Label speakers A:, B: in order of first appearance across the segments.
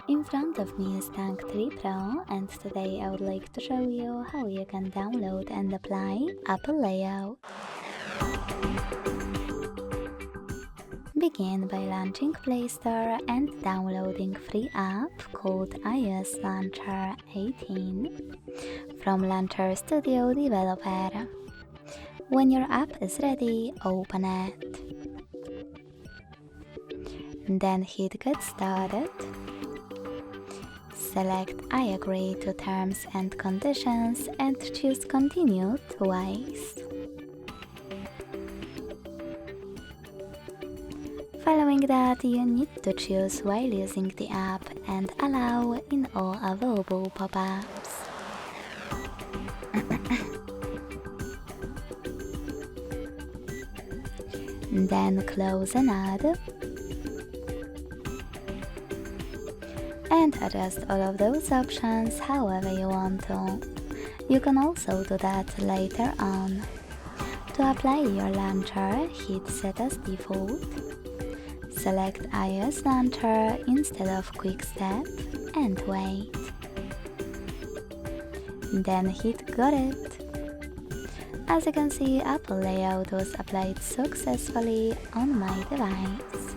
A: In front of me is Tank 3 Pro, and today I would like to show you how you can download and apply Apple Layout. Begin by launching Play Store and downloading free app called iOS Launcher 18 from Launcher Studio Developer. When your app is ready, open it. Then hit Get Started. Select I agree to terms and conditions and choose Continue twice. Following that, you need to choose while using the app and allow in all available pop-ups. Then close and add. And adjust all of those options however you want to. You can also do that later on. To apply your launcher, hit Set as Default. Select iOS Launcher instead of Quick Step and wait. Then hit Got It. As you can see, Apple Layout was applied successfully on my device.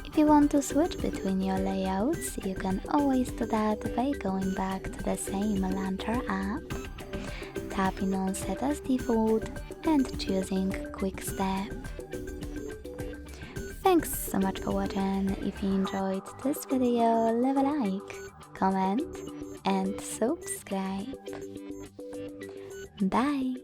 A: If you want to switch between your layouts, you can always do that by going back to the same Launcher app, tapping on Set as Default and choosing Quick Step. Thanks so much for watching. If you enjoyed this video, leave a like, comment and subscribe. Bye!